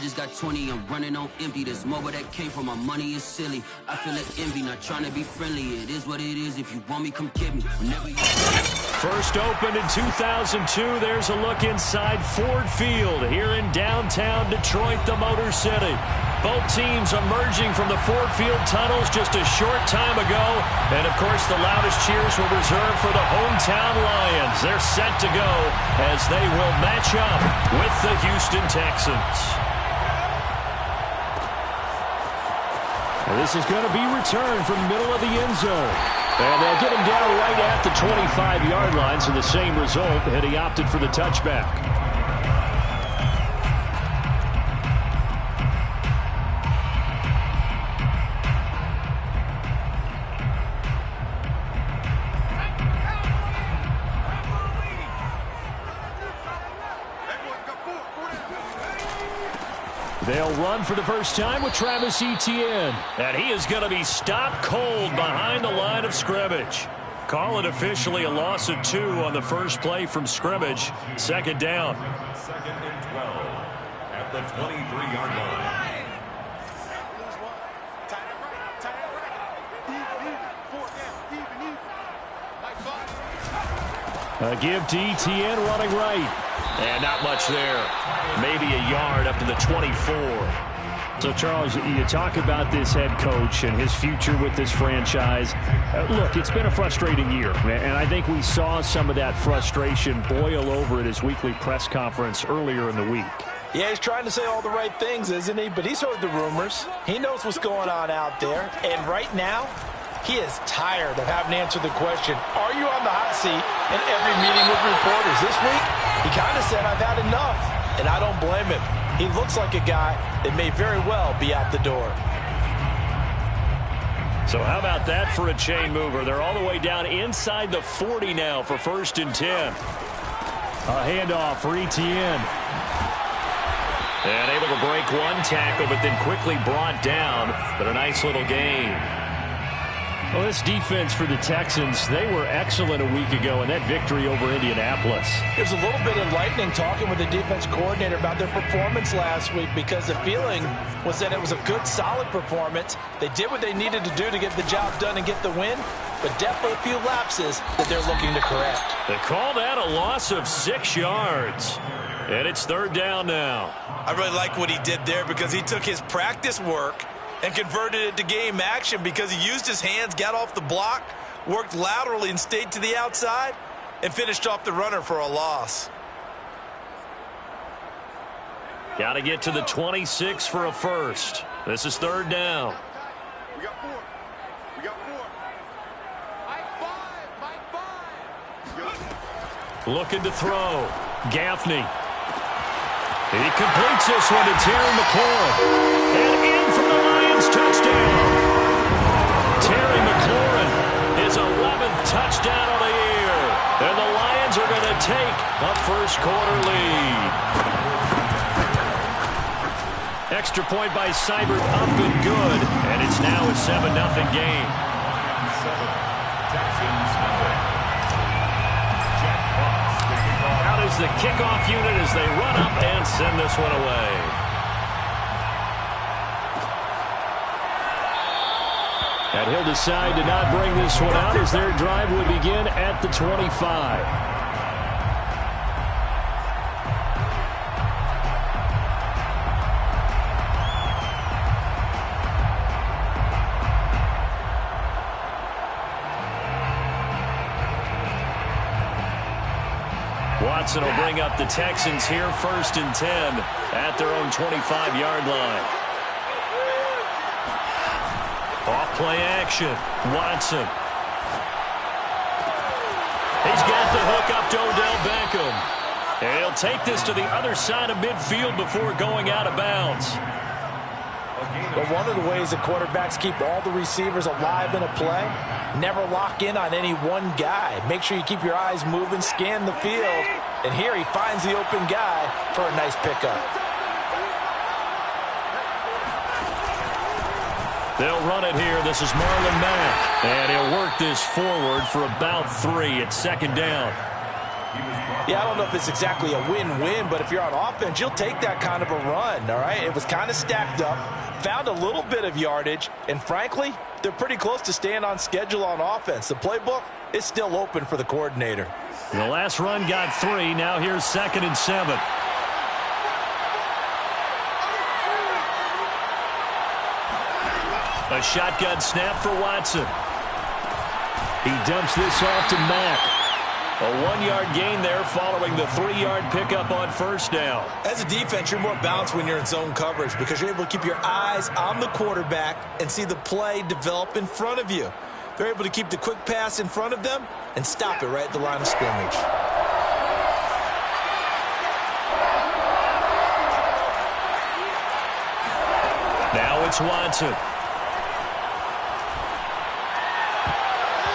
just got 20, I'm running on empty. This mobile that came from my money is silly. I feel like envy, not trying to be friendly. It is what it is. If you want me, come get me. Whenever you... First opened in 2002. There's a look inside Ford Field here in downtown Detroit, the Motor City. Both teams emerging from the Ford Field tunnels just a short time ago. And, of course, the loudest cheers were reserved for the hometown Lions. They're set to go as they will match up with the Houston Texans. This is going to be returned from the middle of the end zone. And they'll get him down right at the 25-yard line, so the same result, and he opted for the touchback. They'll run for the first time with Travis Etienne. And he is going to be stopped cold behind the line of scrimmage. Call it officially a loss of 2 on the first play from scrimmage. Second down. Second and 12 at the 23-yard line. Give to Etienne running right. And not much there. Maybe a yard up to the 24. So, Charles, you talk about this head coach and his future with this franchise. Look, it's been a frustrating year, and I think we saw some of that frustration boil over at his weekly press conference earlier in the week. Yeah, he's trying to say all the right things, isn't he? But he's heard the rumors. He knows what's going on out there. And right now, he is tired of having to answer the question, are you on the hot seat in every meeting with reporters? This week, he kind of said, I've had enough, and I don't blame him. He looks like a guy that may very well be out the door. So how about that for a chain mover? They're all the way down inside the 40 now for 1st and 10. A handoff for Etienne. And able to break one tackle, but then quickly brought down. But a nice little gain. Well, this defense for the Texans, they were excellent a week ago in that victory over Indianapolis. It was a little bit enlightening talking with the defense coordinator about their performance last week because the feeling was that it was a good, solid performance. They did what they needed to do to get the job done and get the win, but definitely a few lapses that they're looking to correct. They call that a loss of 6 yards. And it's 3rd down now. I really like what he did there because he took his practice work and converted it to game action because he used his hands, got off the block, worked laterally and stayed to the outside, and finished off the runner for a loss. Got to get to the 26 for a first. This is 3rd down. We got 4. We got 4. Mike 5. Looking to throw. Gaffney. He completes this one to Terry McLaurin. And in for the Lions touchdown. Terry McLaurin, his 11th touchdown of the year. And the Lions are going to take a first-quarter lead. Extra point by Seibert up and good. And it's now a 7-0 game. 7. Texans number. Jack Fox taking off. Out is the kickoff unit as they run up and send this one away. And he'll decide to not bring this one out as their drive will begin at the 25. Watson will bring up the Texans here 1st and 10 at their own 25-yard line. Off play action. Watson. He's got the hook up to Odell Beckham. And he'll take this to the other side of midfield before going out of bounds. But one of the ways that quarterbacks keep all the receivers alive in a play, never lock in on any one guy. Make sure you keep your eyes moving, scan the field. And here he finds the open guy for a nice pickup. They'll run it here. This is Marlon Mack. And he'll work this forward for about 3 at 2nd down. He was Yeah, I don't know if it's exactly a win-win, but if you're on offense, you'll take that kind of a run, all right? It was kind of stacked up, found a little bit of yardage, and frankly, they're pretty close to staying on schedule on offense. The playbook is still open for the coordinator. The last run got 3. Now here's 2nd and 7. A shotgun snap for Watson. He dumps this off to Mack. A 1-yard gain there following the 3-yard pickup on first down. As a defense, you're more balanced when you're in zone coverage because you're able to keep your eyes on the quarterback and see the play develop in front of you. They're able to keep the quick pass in front of them and stop it right at the line of scrimmage. Now it's Watson.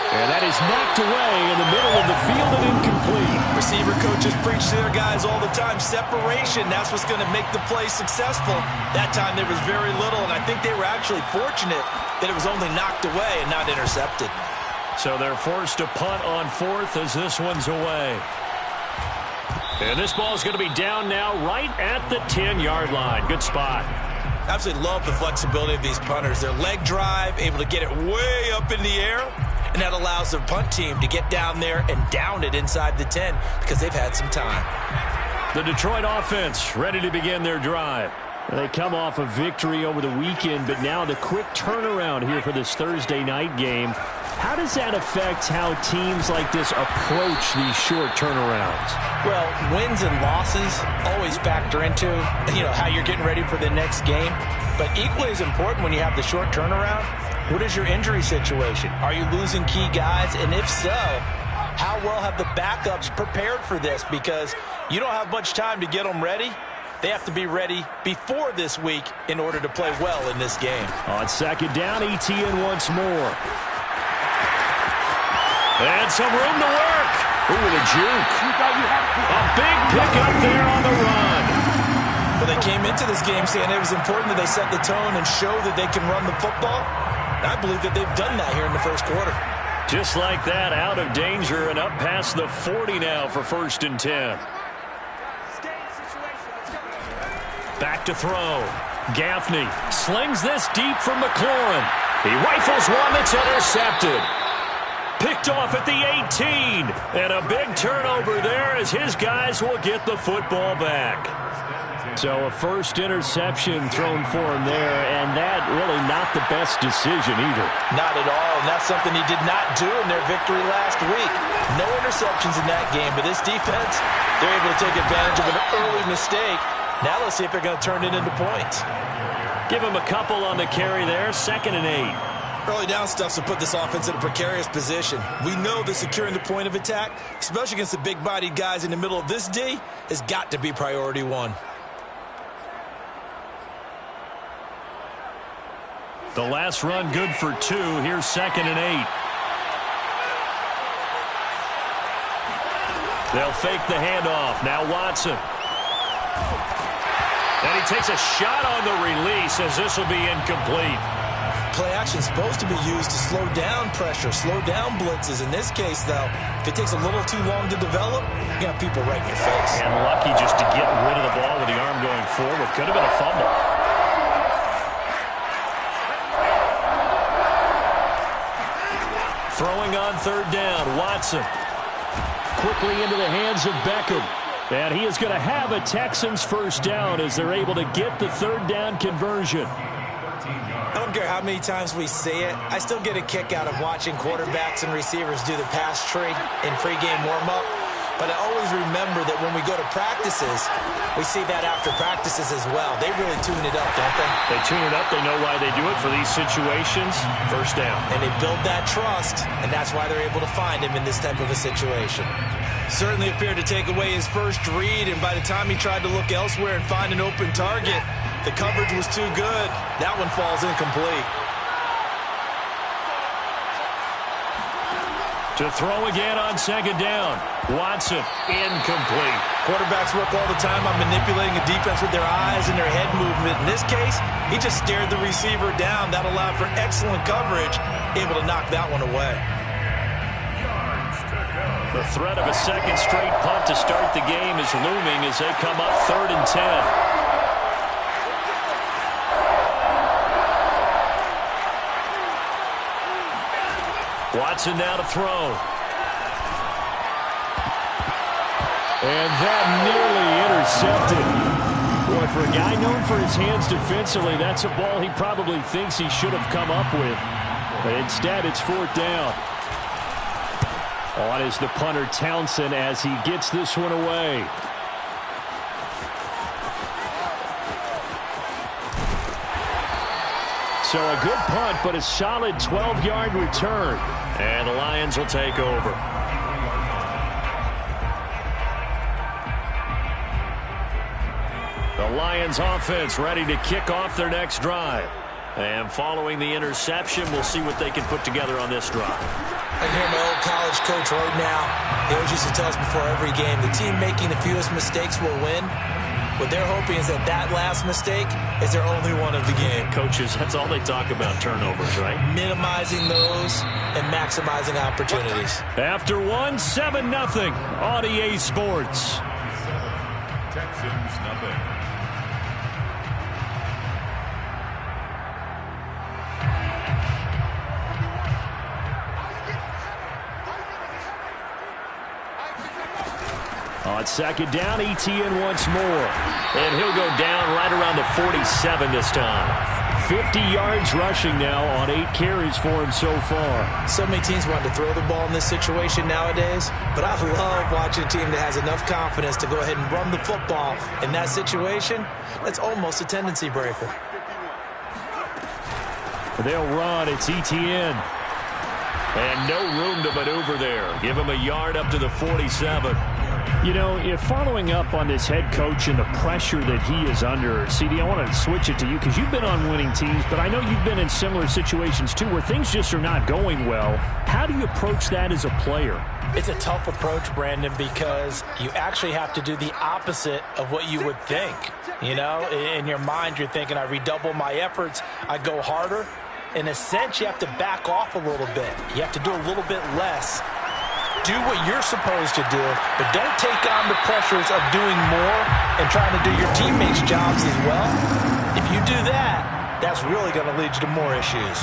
And that is knocked away in the middle of the field and incomplete. Receiver coaches preach to their guys all the time. Separation, that's what's going to make the play successful. That time there was very little, and I think they were actually fortunate that it was only knocked away and not intercepted. So they're forced to punt on 4th as this one's away. And this ball is going to be down now right at the 10-yard line. Good spot. Absolutely love the flexibility of these punters. Their leg drive, able to get it way up in the air. And that allows the punt team to get down there and down it inside the 10 because they've had some time. The Detroit offense ready to begin their drive. They come off a victory over the weekend, but now the quick turnaround here for this Thursday night game. How does that affect how teams like this approach these short turnarounds? Well, wins and losses always factor into, how you're getting ready for the next game. But equally as important when you have the short turnaround, what is your injury situation? Are you losing key guys? And if so, how well have the backups prepared for this? Because you don't have much time to get them ready. They have to be ready before this week in order to play well in this game. On 2nd down, ETN once more. And some room to work. Ooh, with a juke. A big pickup there on the run. Well, they came into this game saying it was important that they set the tone and show that they can run the football. I believe that they've done that here in the first quarter. Just like that, out of danger and up past the 40 now for 1st and 10. Back to throw. Gaffney slings this deep from McLaurin. He rifles one that's intercepted. Picked off at the 18. And a big turnover there as his guys will get the football back. So a first interception thrown for him there, and that really not the best decision either. Not at all, and that's something he did not do in their victory last week. No interceptions in that game, but this defense, they're able to take advantage of an early mistake. Now let's see if they're going to turn it into points. Give him a couple on the carry there, 2nd and 8. Early down stuff to put this offense in a precarious position. We know that securing the point of attack, especially against the big-bodied guys in the middle of this D, has got to be priority 1. The last run good for 2. Here's 2nd and 8. They'll fake the handoff. Now Watson. And he takes a shot on the release as this will be incomplete. Play action is supposed to be used to slow down pressure, slow down blitzes. In this case, though, if it takes a little too long to develop, you got people right in your face. And lucky just to get rid of the ball with the arm going forward. Could have been a fumble. Throwing on 3rd down, Watson. Quickly into the hands of Beckham. And he is going to have a Texans first down as they're able to get the 3rd down conversion. I don't care how many times we say it, I still get a kick out of watching quarterbacks and receivers do the pass tree in pregame warm-up. But I always remember that when we go to practices, we see that after practices as well. They really tune it up, don't they? They tune it up. They know why they do it for these situations. First down. And they build that trust, and that's why they're able to find him in this type of a situation. Certainly appeared to take away his first read, and by the time he tried to look elsewhere and find an open target, the coverage was too good. That one falls incomplete. To throw again on 2nd down. Watson, incomplete. Quarterbacks work all the time on manipulating a defense with their eyes and their head movement. In this case, he just stared the receiver down. That allowed for excellent coverage, able to knock that one away. The threat of a second straight punt to start the game is looming as they come up 3rd and 10. Watson now to throw. And that nearly intercepted. Boy, for a guy known for his hands defensively, that's a ball he probably thinks he should have come up with. But instead, it's 4th down. On is the punter, Townsend, as he gets this one away. So a good punt, but a solid 12-yard return. And the Lions will take over. The Lions offense ready to kick off their next drive. And following the interception, we'll see what they can put together on this drive. I hear my old college coach right now. He always used to tell us before every game, the team making the fewest mistakes will win. What they're hoping is that that last mistake is their only one of the game. Coaches, that's all they talk about, turnovers, right? Minimizing those and maximizing opportunities. After 7-0 on EA Sports. Texans nothing. On 2nd down, ETN once more. And he'll go down right around the 47 this time. 50 yards rushing now on 8 carries for him so far. So many teams want to throw the ball in this situation nowadays, but I love watching a team that has enough confidence to go ahead and run the football in that situation. That's almost a tendency breaker. They'll run. It's ETN. And no room to maneuver there. Give him a yard up to the 47. You know, if following up on this head coach and the pressure that he is under, CD, I want to switch it to you because you've been on winning teams, but I know you've been in similar situations too where things just are not going well. How do you approach that as a player? It's a tough approach, Brandon, because you actually have to do the opposite of what you would think. You know, in your mind, you're thinking, I redouble my efforts, I go harder. In a sense, you have to back off a little bit. You have to do a little bit less. Do what you're supposed to do, but don't take on the pressures of doing more and trying to do your teammates' jobs as well. If you do that, that's really going to lead you to more issues.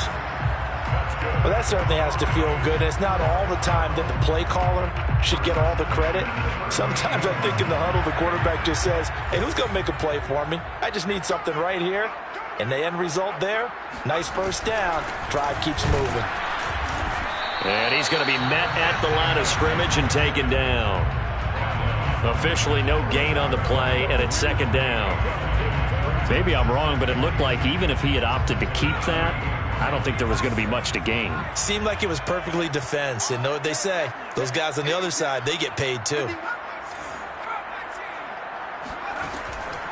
Well, that certainly has to feel good. It's not all the time that the play caller should get all the credit. Sometimes I think in the huddle, the quarterback just says, hey, who's going to make a play for me? I just need something right here. And the end result there, nice first down. Drive keeps moving. And he's going to be met at the line of scrimmage and taken down. Officially no gain on the play, and it's 2nd down. Maybe I'm wrong, but it looked like even if he had opted to keep that, I don't think there was going to be much to gain. Seemed like it was perfectly defense. And know what they say? Those guys on the other side, they get paid too.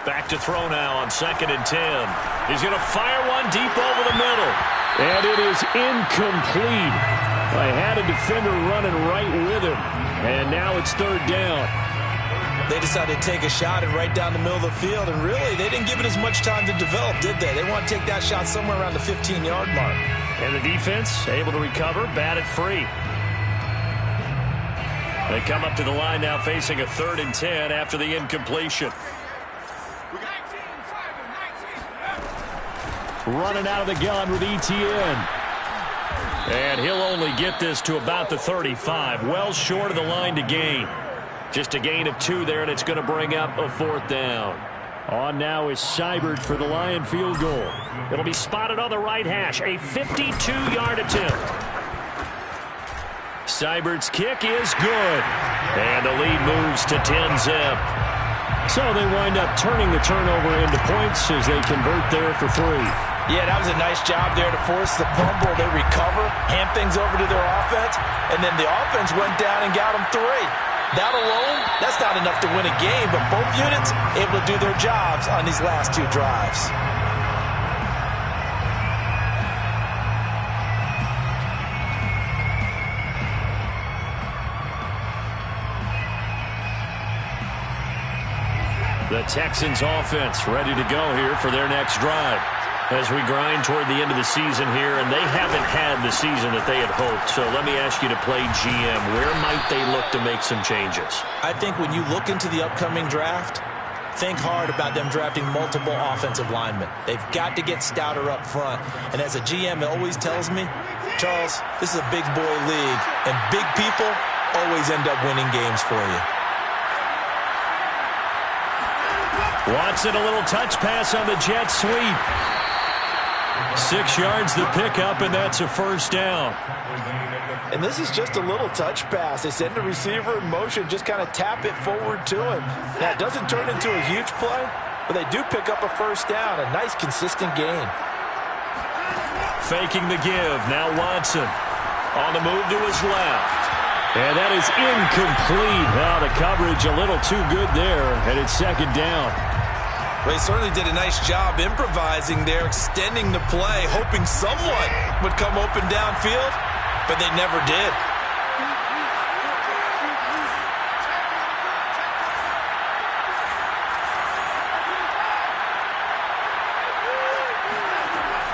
Back to throw now on 2nd and 10. He's going to fire one deep over the middle. And it is incomplete. I had a defender running right with him. And now it's 3rd down. They decided to take a shot and right down the middle of the field. And really, they didn't give it as much time to develop, did they? They want to take that shot somewhere around the 15-yard mark. And the defense able to recover, batted free. They come up to the line now facing a 3rd and 10 after the incompletion. Running out of the gun with ETN. And he'll only get this to about the 35. Well short of the line to gain. Just a gain of 2 there, and it's going to bring up a 4th down. On now is Seibert for the Lion field goal. It'll be spotted on the right hash. A 52-yard attempt. Seibert's kick is good. And the lead moves to 10-zip. So they wind up turning the turnover into points as they convert there for 3. Yeah, that was a nice job there to force the fumble. They recover, hand things over to their offense, and then the offense went down and got them 3. That alone, that's not enough to win a game, but both units able to do their jobs on these last 2 drives. The Texans offense ready to go here for their next drive. As we grind toward the end of the season here, and they haven't had the season that they had hoped. So let me ask you to play GM. Where might they look to make some changes? I think when you look into the upcoming draft, think hard about them drafting multiple offensive linemen. They've got to get stouter up front. And as a GM, it always tells me, Charles, this is a big boy league, and big people always end up winning games for you. Watson, a little touch pass on the jet sweep. 6 yards the pickup, and that's a first down. And this is just a little touch pass. They send the receiver in motion, just kind of tap it forward to him. Now, it doesn't turn into a huge play, but they do pick up a first down, a nice, consistent gain. Faking the give. Now Watson on the move to his left. And that is incomplete. Well, the coverage a little too good there, and it's second down. They certainly did a nice job improvising there, extending the play, hoping someone would come open downfield, but they never did.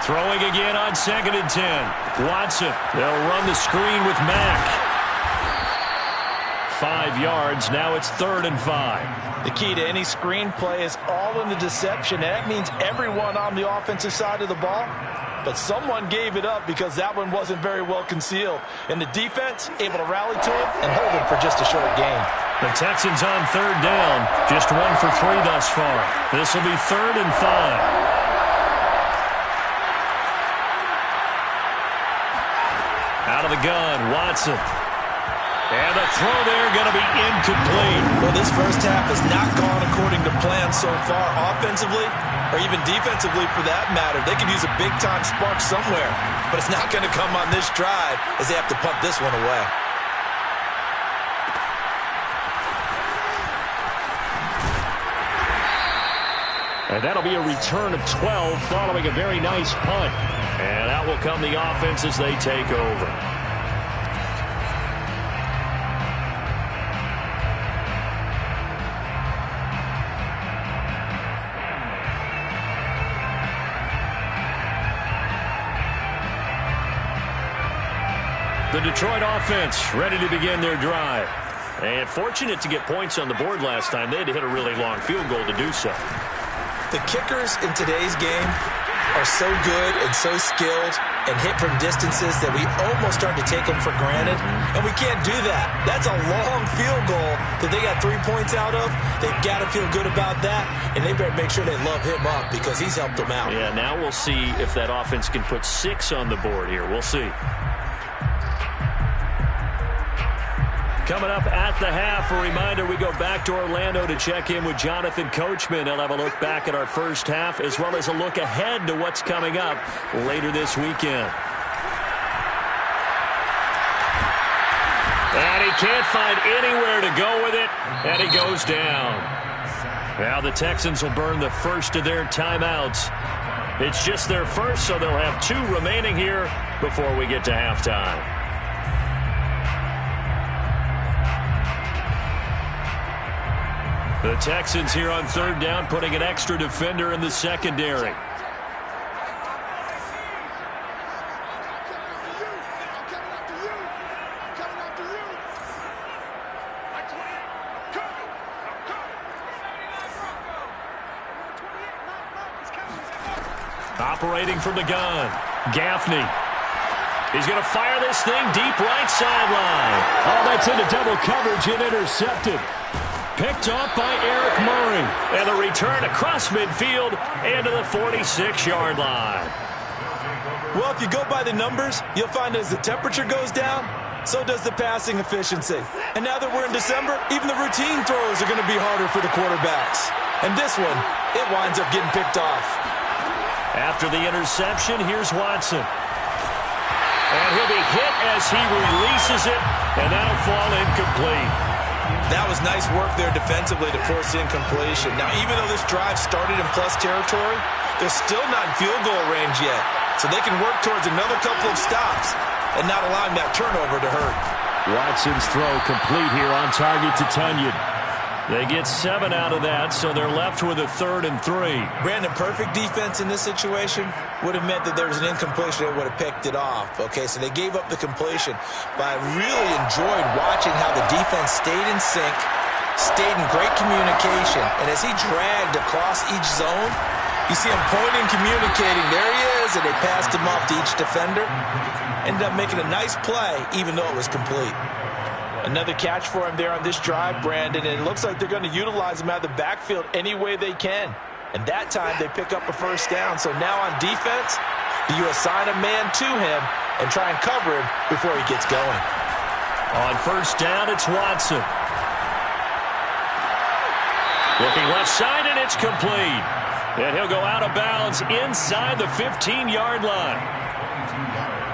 Throwing again on 2nd and 10. Watson, they'll run the screen with Mack. 5 yards, now it's 3rd and 5. The key to any screen play is all in the deception. That means everyone on the offensive side of the ball, but someone gave it up because that one wasn't very well concealed. And the defense able to rally to him and hold him for just a short gain. The Texans on 3rd down, just 1 for 3 thus far. This will be 3rd and 5. Out of the gun, Watson. And the throw there going to be incomplete. Well, this first half has not gone according to plan so far, offensively or even defensively for that matter. They could use a big-time spark somewhere, but it's not going to come on this drive as they have to punt this one away. And that'll be a return of 12 following a very nice punt. And out will come the offense as they take over. The Detroit offense ready to begin their drive. And fortunate to get points on the board last time. They had to hit a really long field goal to do so. The kickers in today's game are so good and so skilled and hit from distances that we almost start to take them for granted. And we can't do that. That's a long field goal that they got 3 points out of. They've got to feel good about that, and they better make sure they love him up because he's helped them out. Yeah, now we'll see if that offense can put 6 on the board here. We'll see. Coming up at the half, a reminder, we go back to Orlando to check in with Jonathan Coachman. He'll have a look back at our first half as well as a look ahead to what's coming up later this weekend. And he can't find anywhere to go with it, and he goes down. Now the Texans will burn the first of their timeouts. It's just their first, so they'll have 2 remaining here before we get to halftime. The Texans here on 3rd down, putting an extra defender in the secondary. Operating from the gun, Gaffney. He's going to fire this thing deep right sideline. Oh, that's into double coverage and intercepted. Picked up by Eric Murray. And the return across midfield into the 46-yard line. Well, if you go by the numbers, you'll find as the temperature goes down, so does the passing efficiency. And now that we're in December, even the routine throws are going to be harder for the quarterbacks. And this one, it winds up getting picked off. After the interception, here's Watson. And he'll be hit as he releases it, and that'll fall incomplete. That was nice work there defensively to force incompletion. Now, even though this drive started in plus territory, they're still not in field goal range yet. So they can work towards another couple of stops and not allowing that turnover to hurt. Watson's throw complete here on target to Tunyon. They get 7 out of that, so they're left with a 3rd and 3. Brandon, perfect defense in this situation would have meant that there was an incompletion that would have picked it off. Okay, so they gave up the completion, but I really enjoyed watching how the defense stayed in sync, stayed in great communication, and as he dragged across each zone, you see him pointing, communicating. There he is, and they passed him off to each defender. Ended up making a nice play, even though it was complete. Another catch for him there on this drive, Brandon, and it looks like they're going to utilize him out of the backfield any way they can. And that time they pick up a first down. So now on defense, you assign a man to him and try and cover him before he gets going. On first down, it's Watson. Looking left side, and it's complete. And he'll go out of bounds inside the 15-yard line.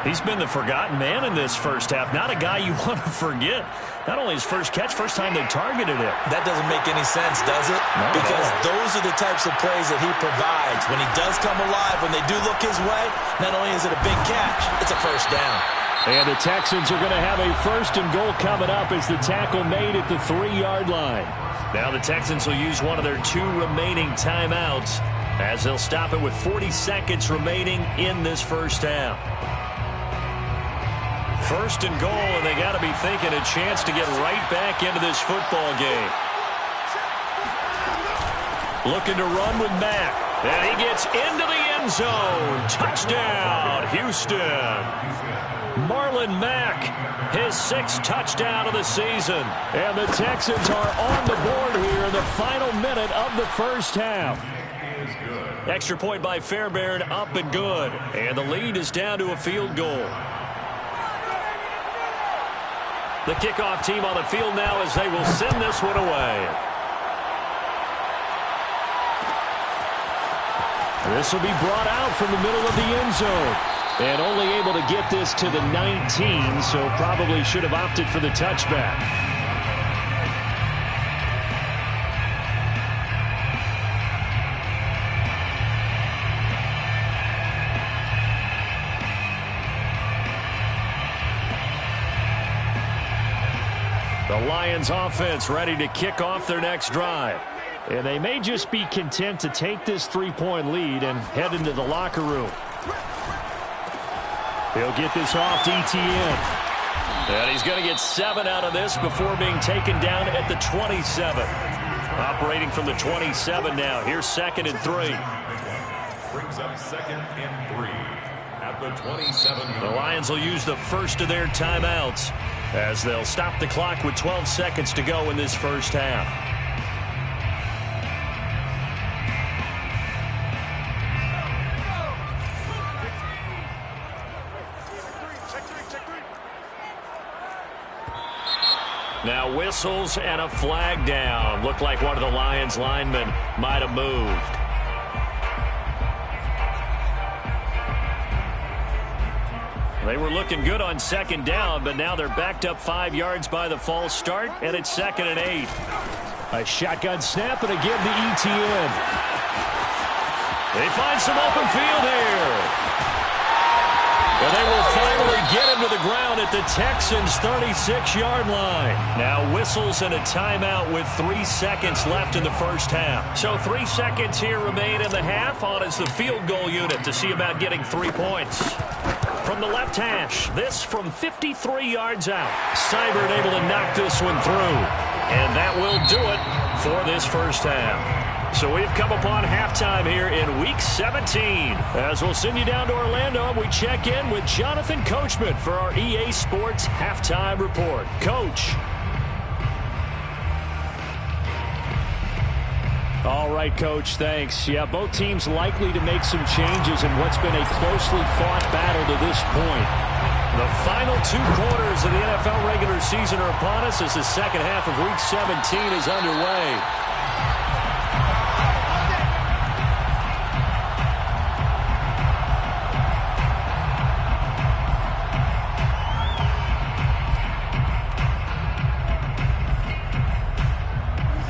He's been the forgotten man in this first half. Not a guy you want to forget. Not only his first catch, first time they targeted him. That doesn't make any sense, does it? No, because those are the types of plays that he provides. When he does come alive, when they do look his way, not only is it a big catch, it's a first down. And the Texans are going to have a 1st and goal coming up as the tackle made at the 3-yard line. Now the Texans will use one of their 2 remaining timeouts as they'll stop it with 40 seconds remaining in this first half. 1st and goal, and they got to be thinking a chance to get right back into this football game. Looking to run with Mack. And he gets into the end zone. Touchdown, Houston. Marlon Mack, his 6th touchdown of the season. And the Texans are on the board here in the final minute of the first half. Extra point by Fairbairn, up and good. And the lead is down to a field goal. The kickoff team on the field now as they will send this one away. This will be brought out from the middle of the end zone. And only able to get this to the 19, so probably should have opted for the touchback. The Lions offense ready to kick off their next drive. And they may just be content to take this 3-point lead and head into the locker room. He'll get this off to ETN. And he's going to get 7 out of this before being taken down at the 27. Operating from the 27 now. Here's 2nd and 3. Brings up 2nd and 3 at the 27. The Lions will use the first of their timeouts as they'll stop the clock with 12 seconds to go in this first half. Now whistles and a flag down. Looked like one of the Lions linemen might have moved. They were looking good on 2nd down, but now they're backed up 5 yards by the false start, and it's 2nd and 8. A shotgun snap and a give to ETN. They find some open field here. And they will finally get him to the ground at the Texans' 36-yard line. Now whistles and a timeout with 3 seconds left in the first half. So 3 seconds here remain in the half. On is the field goal unit to see about getting 3 points. From the left hash, this from 53 yards out. Seibert able to knock this one through. And that will do it for this first half. So we've come upon halftime here in Week 17. As we'll send you down to Orlando, we check in with Jonathan Coachman for our EA Sports Halftime Report. Coach. All right, Coach, thanks. Yeah, both teams likely to make some changes in what's been a closely fought battle to this point. The final 2 quarters of the NFL regular season are upon us as the second half of Week 17 is underway.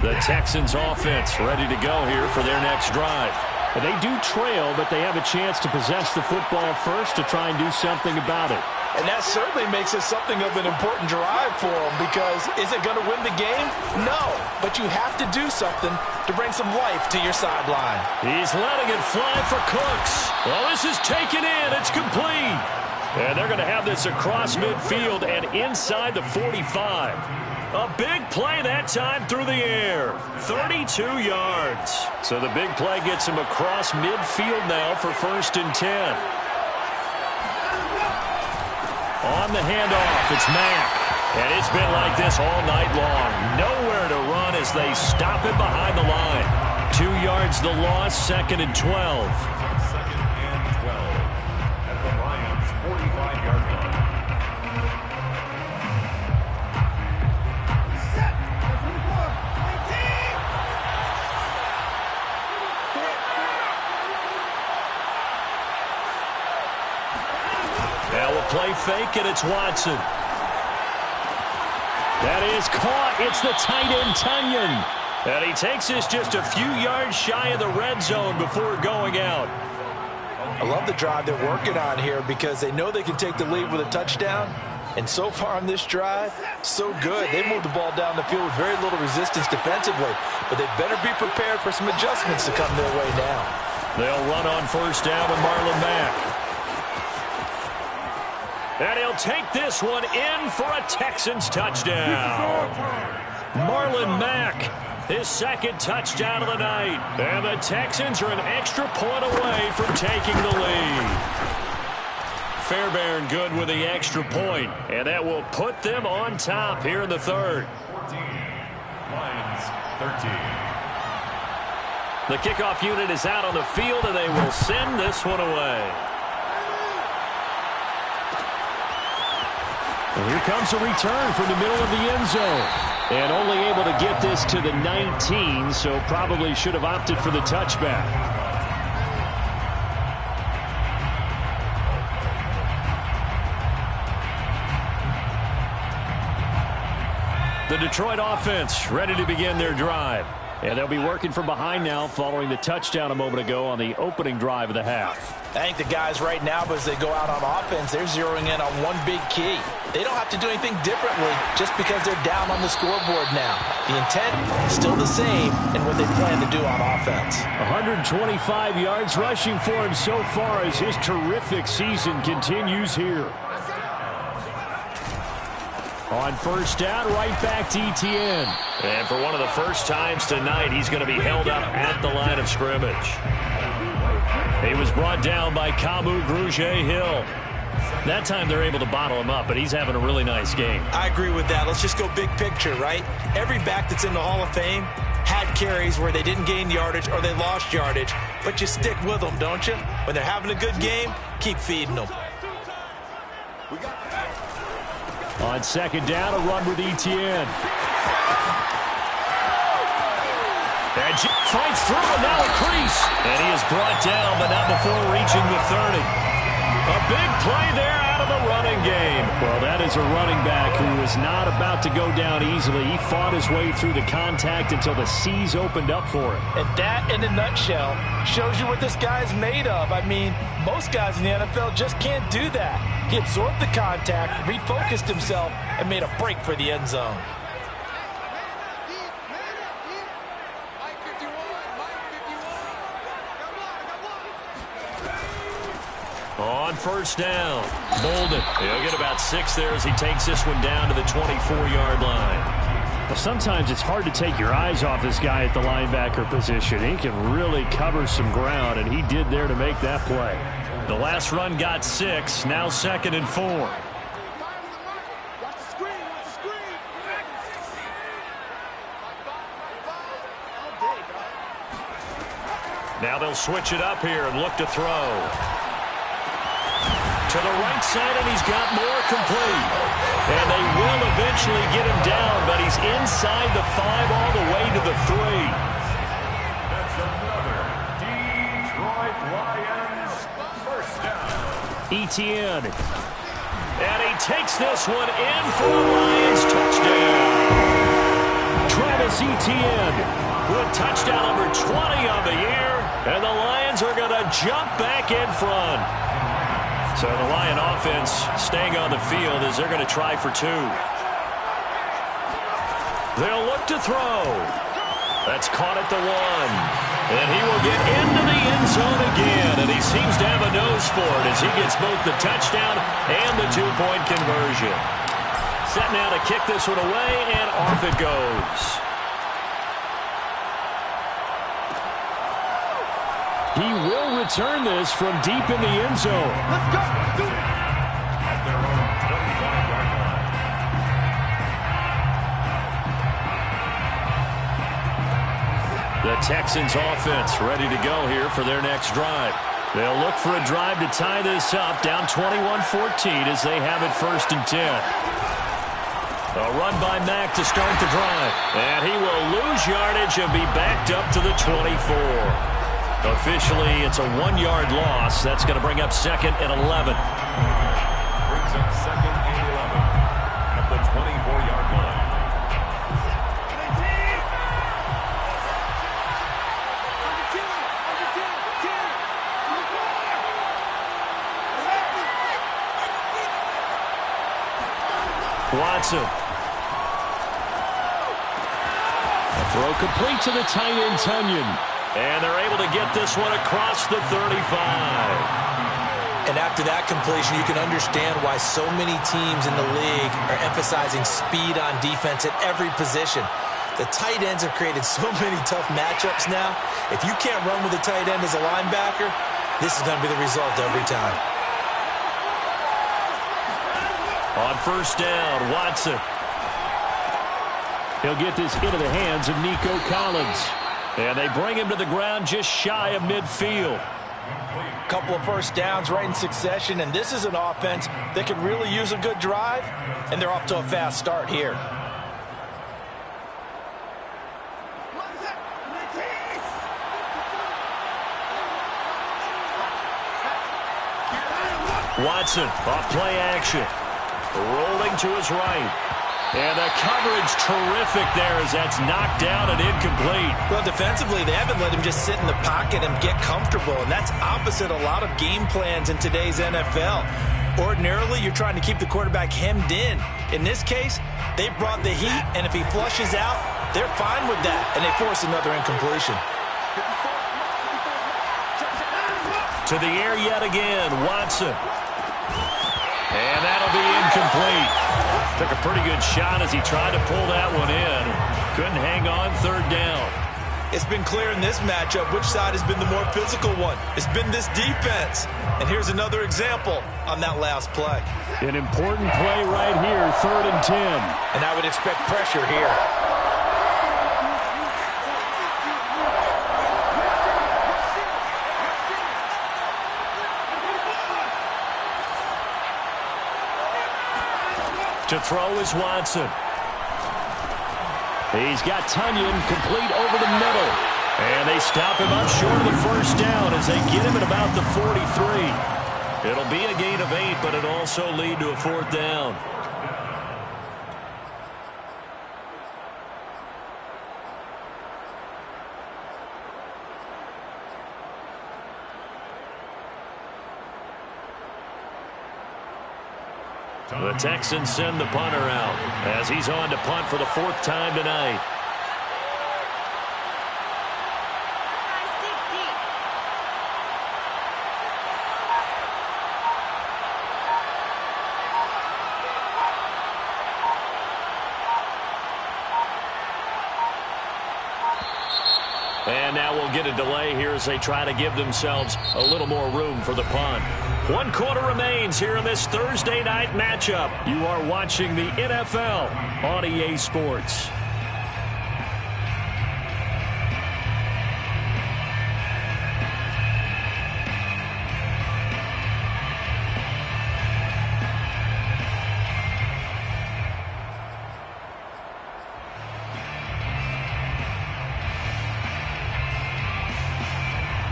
The Texans offense ready to go here for their next drive. They do trail, but they have a chance to possess the football first to try and do something about it. And that certainly makes it something of an important drive for him, because is it going to win the game? No, but you have to do something to bring some life to your sideline. He's letting it fly for Cooks. Well, this is taken in. It's complete. And they're going to have this across midfield and inside the 45. A big play that time through the air. 32 yards. So the big play gets him across midfield now for 1st and 10. On the handoff, it's Mack. And it's been like this all night long. Nowhere to run as they stop him behind the line. 2 yards the loss, 2nd and 12. 2nd and 12 at the Lions' 45-yard line. Now a play fake, and it's Watson. That is caught. It's the tight end, Tunyon. And he takes this just a few yards shy of the red zone before going out. I love the drive they're working on here, because they know they can take the lead with a touchdown. And so far on this drive, so good. They moved the ball down the field with very little resistance defensively. But they better be prepared for some adjustments to come their way now. They'll run on 1st down with Marlon Mack. And he'll take this one in for a Texans touchdown. Marlon Mack, his 2nd touchdown of the night. And the Texans are an extra point away from taking the lead. Fairbairn good with the extra point, and that will put them on top here in the 3rd. 14, Lions 13. The kickoff unit is out on the field, and they will send this one away. And here comes a return from the middle of the end zone. And only able to get this to the 19, so probably should have opted for the touchback. The Detroit offense ready to begin their drive. And they'll be working from behind now following the touchdown a moment ago on the opening drive of the half. I think the guys right now, as they go out on offense, they're zeroing in on one big key. They don't have to do anything differently just because they're down on the scoreboard now. The intent is still the same in what they plan to do on offense. 125 yards rushing for him so far as his terrific season continues here. On 1st down, right back to Etienne. And for one of the first times tonight, he's going to be held up at the line of scrimmage. He was brought down by Kamu Grugier-Hill. That time they're able to bottle him up, but he's having a really nice game. I agree with that. Let's just go big picture, right? Every back that's in the Hall of Fame had carries where they didn't gain yardage or they lost yardage, but you stick with them, don't you? When they're having a good game, keep feeding them. On 2nd down, a run with Etienne. And fights through, and now a crease. And he is brought down, but not before reaching the 30. A big play there out of the running game. Well, that is a running back who is not about to go down easily. He fought his way through the contact until the seas opened up for him. And that, in a nutshell, shows you what this guy's made of. I mean, most guys in the NFL just can't do that. He absorbed the contact, refocused himself, and made a break for the end zone. On 1st down, Bolden. He'll get about 6 there as he takes this one down to the 24-yard line. Well, sometimes it's hard to take your eyes off this guy at the linebacker position. He can really cover some ground, and he did there to make that play. The last run got 6, now 2nd and 4. Now they'll switch it up here and look to throw. To the right side, and he's got more complete. And they will eventually get him down, but he's inside the 5 all the way to the 3. That's another Detroit Lions 1st down. Etienne. And he takes this one in for the Lions touchdown. Travis Etienne with touchdown number 20 on the year. And the Lions are going to jump back in front. So the Lion offense staying on the field as they're going to try for 2. They'll look to throw. That's caught at the 1. And he will get into the end zone again. And he seems to have a nose for it as he gets both the touchdown and the 2-point conversion. Set now to kick this one away, and off it goes. He will return this from deep in the end zone. Let's go. Let's do it. At their own 25-yard line. The Texans offense ready to go here for their next drive. They'll look for a drive to tie this up, down 21-14 as they have it 1st and 10. A run by Mack to start the drive. And he will lose yardage and be backed up to the 24. Officially, it's a 1-yard loss. That's going to bring up 2nd and 11. Brings up 2nd and 11 at the 24-yard line. Watson. A throw complete to the tight end, Tunyon. And they're able to get this one across the 35. And after that completion, you can understand why so many teams in the league are emphasizing speed on defense at every position. The tight ends have created so many tough matchups now. If you can't run with a tight end as a linebacker, this is going to be the result every time. On 1st down, Watson. He'll get this into the hands of Nico Collins. And they bring him to the ground just shy of midfield. Couple of 1st downs right in succession, and this is an offense that could really use a good drive, and they're off to a fast start here. Watson off play action. Rolling to his right. And the coverage terrific there as that's knocked down and incomplete. Well, defensively, they haven't let him just sit in the pocket and get comfortable, and that's opposite a lot of game plans in today's NFL. Ordinarily, you're trying to keep the quarterback hemmed in. In this case, they brought the heat, and if he flushes out, they're fine with that, and they force another incompletion. To the air yet again, Watson. And that'll be incomplete. Took a pretty good shot as he tried to pull that one in. Couldn't hang on 3rd down. It's been clear in this matchup which side has been the more physical one. It's been this defense. And here's another example on that last play. An important play right here, 3rd and 10. And I would expect pressure here. To throw is Watson. He's got Tunyon complete over the middle. And they stop him up short of the 1st down as they get him at about the 43. It'll be a gain of 8, but it'll also lead to a 4th down. The Texans send the punter out as he's on to punt for the 4th time tonight. And now we'll get a delay here as they try to give themselves a little more room for the punt. 1 quarter remains here in this Thursday night matchup. You are watching the NFL on EA Sports.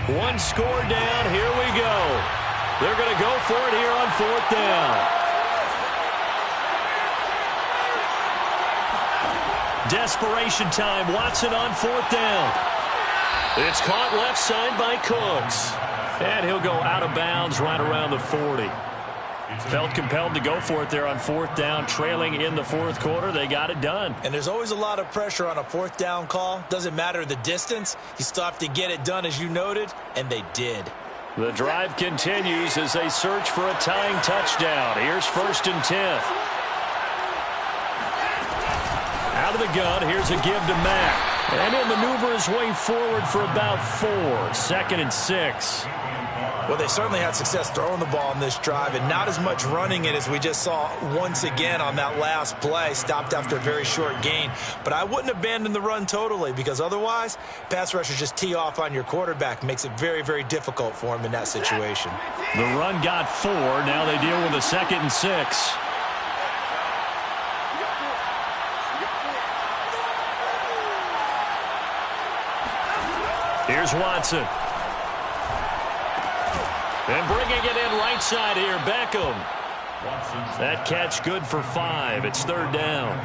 One score down. Here we go. They're going to go for it here on 4th down. Desperation time. Watson on 4th down. It's caught left side by Cooks. And he'll go out of bounds right around the 40. Felt compelled to go for it there on fourth down, trailing in the fourth quarter. They got it done. And there's always a lot of pressure on a fourth down call. Doesn't matter the distance. You still have to get it done, as you noted, and they did. The drive continues as they search for a tying touchdown. Here's 1st and 10. Out of the gun, here's a give to Mack. And he'll maneuver his way forward for about 4. 2nd and 6. Well, they certainly had success throwing the ball on this drive and not as much running it as we just saw once again on that last play. Stopped after a very short gain. But I wouldn't abandon the run totally, because otherwise, pass rushers just tee off on your quarterback. Makes it very, very difficult for him in that situation. The run got 4. Now they deal with a 2nd and 6. Here's Watson. And bringing it in right side here, Beckham. That catch good for 5. It's 3rd down.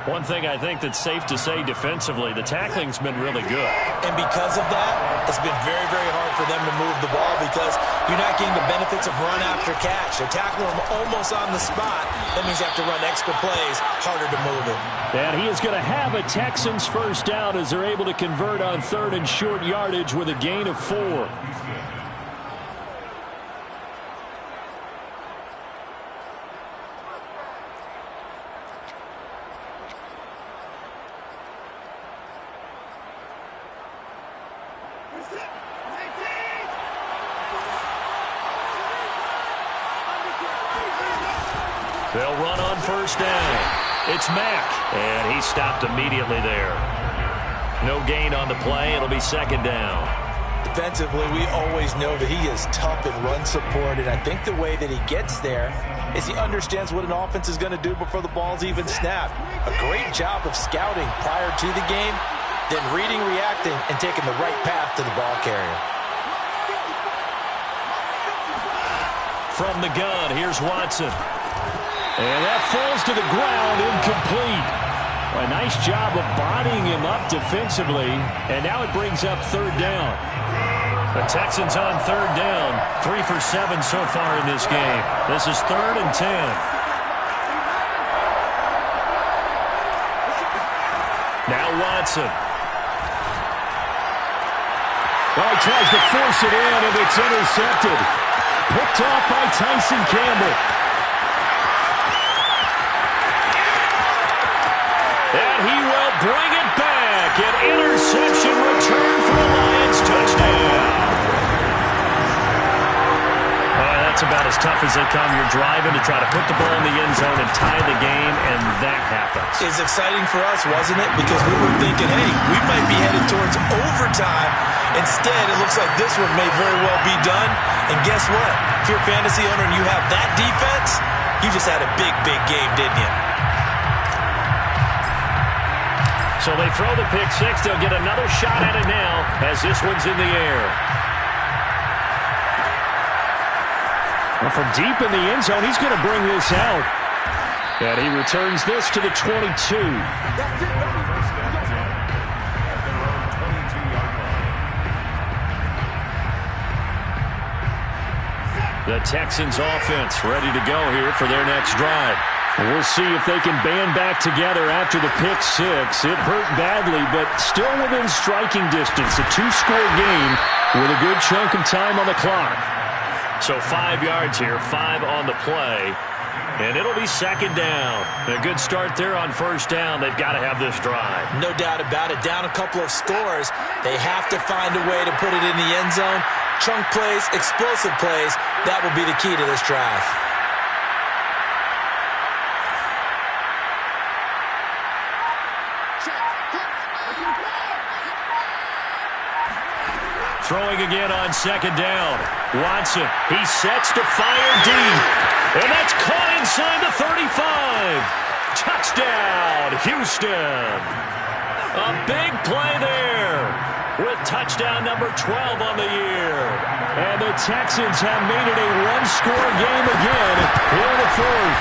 One thing I think that's safe to say defensively, the tackling's been really good. And because of that, it's been very, very hard for them to move the ball because you're not getting the benefits of run after catch. They're tackling them almost on the spot. That means they have to run extra plays, harder to move it. And he is going to have a Texans first down as they're able to convert on 3rd and short yardage with a gain of 4. They'll run on 1st down. It's Mack, and he stopped immediately there. No gain on the play. It'll be 2nd down. Defensively, we always know that he is tough in run support, and I think the way that he gets there is he understands what an offense is going to do before the ball's even snapped. A great job of scouting prior to the game, then reading, reacting, and taking the right path to the ball carrier. From the gun, here's Watson. And that falls to the ground, incomplete. A nice job of bodying him up defensively, and now it brings up 3rd down. The Texans on 3rd down, 3 for 7 so far in this game. This is 3rd and 10. Now Watson. Well, he tries to force it in, and it's intercepted. Picked off by Tyson Campbell. And he will bring it back. An interception return for a Lions touchdown. That's about as tough as they come. You're driving to try to put the ball in the end zone and tie the game, and that happens. It's exciting for us, wasn't it? Because we were thinking, hey, we might be headed towards overtime. Instead, it looks like this one may very well be done. And guess what? If you're a fantasy owner and you have that defense, you just had a big, big game, didn't you? So they throw the pick six. They'll get another shot at it now as this one's in the air. Well, from deep in the end zone, he's going to bring this out. And he returns this to the 22. The Texans offense ready to go here for their next drive. We'll see if they can band back together after the pick six. It hurt badly, but still within striking distance. A two-score game with a good chunk of time on the clock. So 5 yards here, 5 on the play. And it'll be second down. A good start there on first down. They've got to have this drive. No doubt about it. Down a couple of scores. They have to find a way to put it in the end zone. Chunk plays, explosive plays. That will be the key to this drive. Throwing again on second down. Watson, he sets to fire deep. And that's caught inside the 35. Touchdown, Houston. A big play there with touchdown number 12 on the year. And the Texans have made it a one-score game again here in the fourth.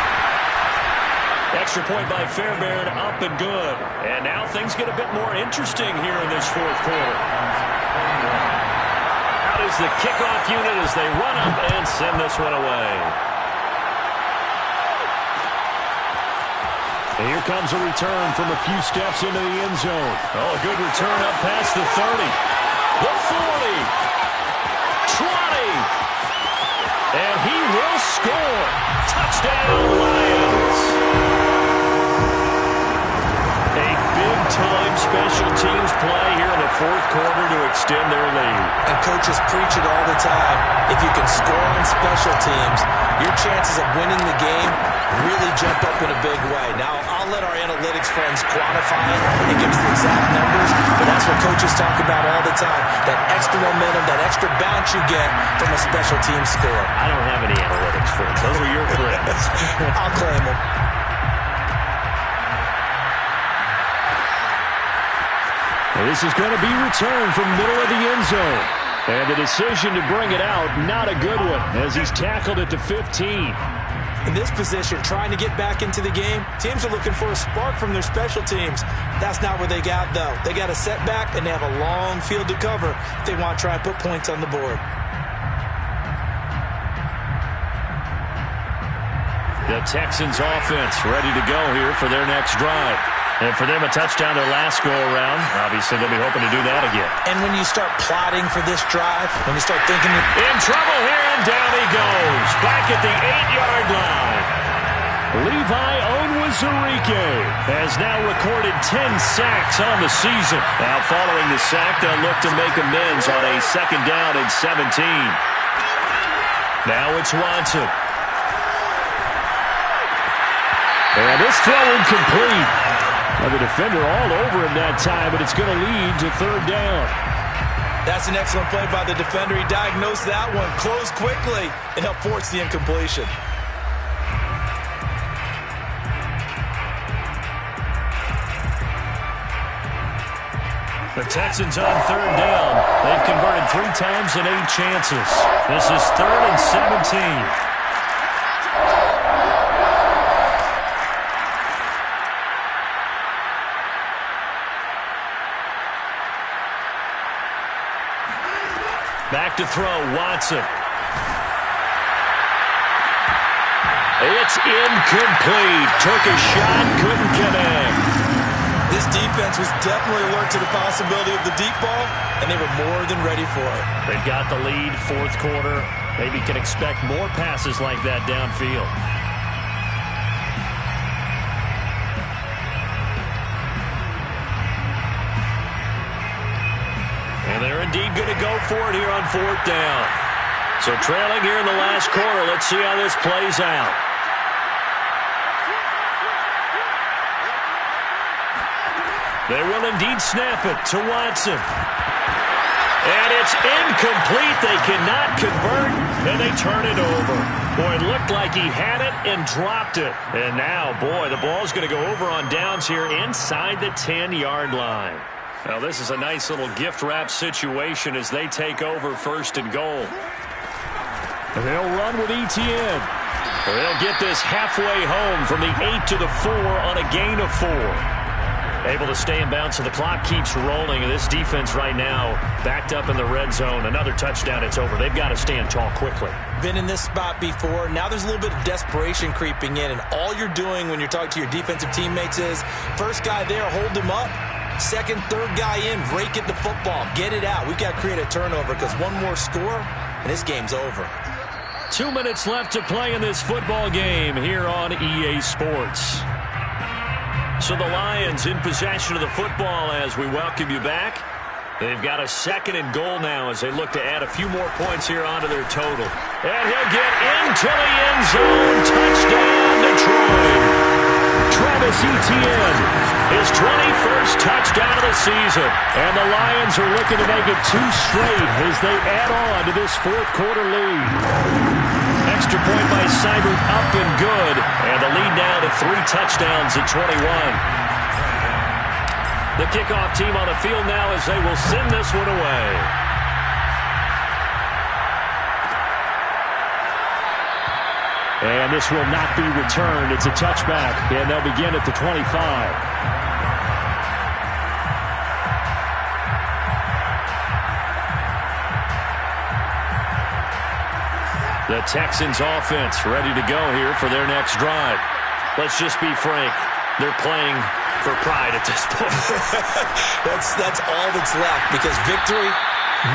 Extra point by Fairbairn, up and good. And now things get a bit more interesting here in this fourth quarter. Out is the kickoff unit as they run up and send this one away. And here comes a return from a few steps into the end zone. Oh, a good return up past the 30. The 40. 20. And he will score. Touchdown, Lions. A big-time special teams play here in the fourth quarter to extend their lead. And coaches preach it all the time. If you can score on special teams, your chances of winning the game really jump up in a big way. Now, I'll let our analytics friends quantify it and give us the exact numbers, but that's what coaches talk about all the time. That extra momentum, that extra bounce you get from a special team score. I don't have any analytics friends. Those are your friends. I'll claim them. Well, this is going to be returned from middle of the end zone. And the decision to bring it out, not a good one, as he's tackled at the 15. In this position, trying to get back into the game, teams are looking for a spark from their special teams. That's not what they got, though. They got a setback, and they have a long field to cover if they want to try and put points on the board. The Texans offense ready to go here for their next drive. And for them, a touchdown their last go-around. Obviously, they'll be hoping to do that again. And when you start plotting for this drive, when you start thinking... In trouble here, and down he goes. Back at the 8-yard line. Levi Onwuzurike has now recorded 10 sacks on the season. Now, following the sack, they'll look to make amends on a second down and 17. Now it's Watson. And this throw incomplete. Well, the defender all over him that time, but it's going to lead to third down. That's an excellent play by the defender. He diagnosed that one, closed quickly, and helped force the incompletion. The Texans on third down. They've converted 3 times in 8 chances. This is 3rd and 17. Back to throw, Watson. It's incomplete. Took a shot, couldn't connect. This defense was definitely alert to the possibility of the deep ball, and they were more than ready for it. They've got the lead, fourth quarter. Maybe can expect more passes like that downfield. And they're indeed going to go for it here on fourth down. So trailing here in the last quarter. Let's see how this plays out. They will indeed snap it to Watson. And it's incomplete. They cannot convert, and they turn it over. Boy, it looked like he had it and dropped it. And now, boy, the ball's going to go over on downs here inside the 10-yard line. Now, this is a nice little gift wrap situation as they take over 1st and goal. They'll run with ETN. They'll get this halfway home from the 8 to the 4 on a gain of 4. Able to stay in bounds, so the clock keeps rolling. And this defense right now backed up in the red zone. Another touchdown, it's over. They've got to stand tall quickly. Been in this spot before. Now there's a little bit of desperation creeping in. And all you're doing when you're talking to your defensive teammates is, first guy there, hold him up. Second, third guy in, rake at the football. Get it out. We've got to create a turnover because one more score, and this game's over. 2 minutes left to play in this football game here on EA Sports. So the Lions in possession of the football as we welcome you back. They've got a 2nd and goal now as they look to add a few more points here onto their total. And he'll get into the end zone. Touchdown, Detroit. Travis Etienne, his 21st touchdown of the season. And the Lions are looking to make it 2 straight as they add on to this fourth quarter lead. Extra point by Seibert, up and good. And the lead now to 3 touchdowns at 21. The kickoff team on the field now as they will send this one away. And this will not be returned. It's a touchback, and they'll begin at the 25. The Texans offense ready to go here for their next drive. Let's just be frank. They're playing for pride at this point. That's all that's left, because victory,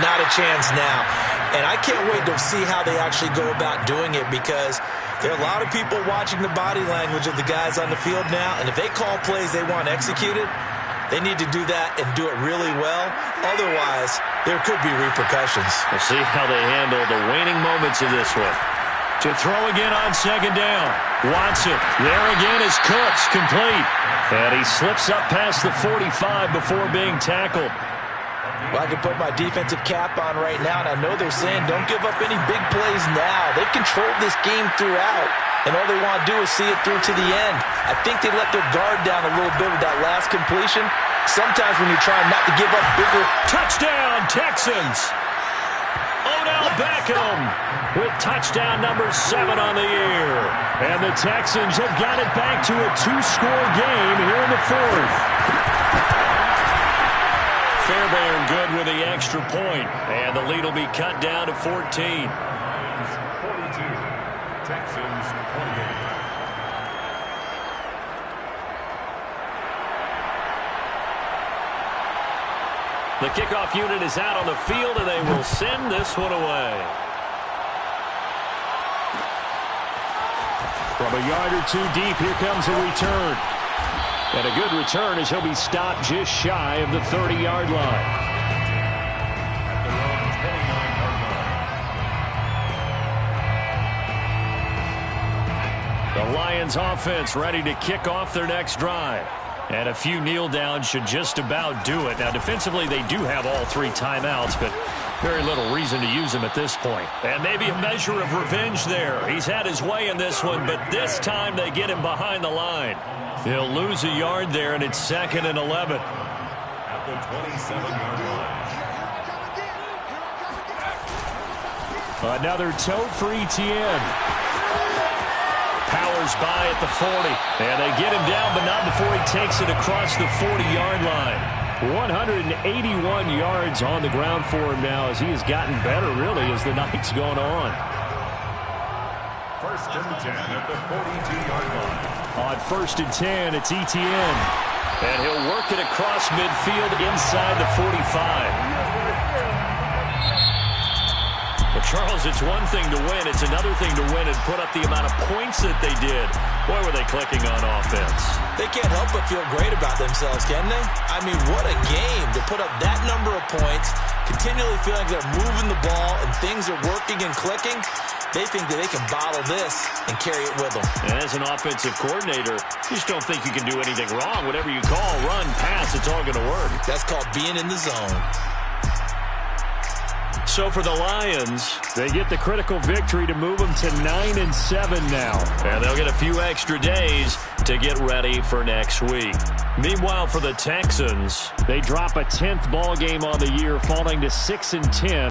not a chance now. And I can't wait to see how they actually go about doing it, because there are a lot of people watching the body language of the guys on the field now, and if they call plays they want executed, they need to do that and do it really well. Otherwise, there could be repercussions. We'll see how they handle the waning moments of this one. To throw again on second down. Watson, there again is Cooks, complete. And he slips up past the 45 before being tackled. Well, I can put my defensive cap on right now, and I know they're saying don't give up any big plays now. They've controlled this game throughout, and all they want to do is see it through to the end. I think they let their guard down a little bit with that last completion. Sometimes when you're trying not to give up bigger... Touchdown, Texans! Odell Beckham with touchdown number 7 on the year. And the Texans have got it back to a 2-score game here in the 4th. Fairbairn good with the extra point, and the lead will be cut down to 14. 42, Texans 28. The kickoff unit is out on the field, and they will send this one away. From a yard or two deep, here comes a return. And a good return as he'll be stopped just shy of the 30-yard line. At their own 29-yard line. The Lions offense ready to kick off their next drive. And a few kneel downs should just about do it. Now, defensively, they do have all 3 timeouts, but very little reason to use them at this point. And maybe a measure of revenge there. He's had his way in this one, but this time they get him behind the line. He'll lose a yard there, and it's 2nd and 11. At the 27-yard line. Another tote for Etienne. Powers by at the 40. And they get him down, but not before he takes it across the 40-yard line. 181 yards on the ground for him now, as he has gotten better, really, as the night's gone on. 1st and 10 at the 42-yard line. On 1st and 10, it's Etienne. And he'll work it across midfield inside the 45. But, Charles, it's one thing to win. It's another thing to win and put up the amount of points that they did. Boy, were they clicking on offense. They can't help but feel great about themselves, can they? I mean, what a game to put up that number of points, continually feeling they're moving the ball and things are working and clicking. They think that they can bottle this and carry it with them. And as an offensive coordinator, you just don't think you can do anything wrong. Whatever you call, run, pass, it's all going to work. That's called being in the zone. So for the Lions, they get the critical victory to move them to 9-7 now. And they'll get a few extra days to get ready for next week. Meanwhile, for the Texans, they drop a 10th ball game on the year, falling to 6-10.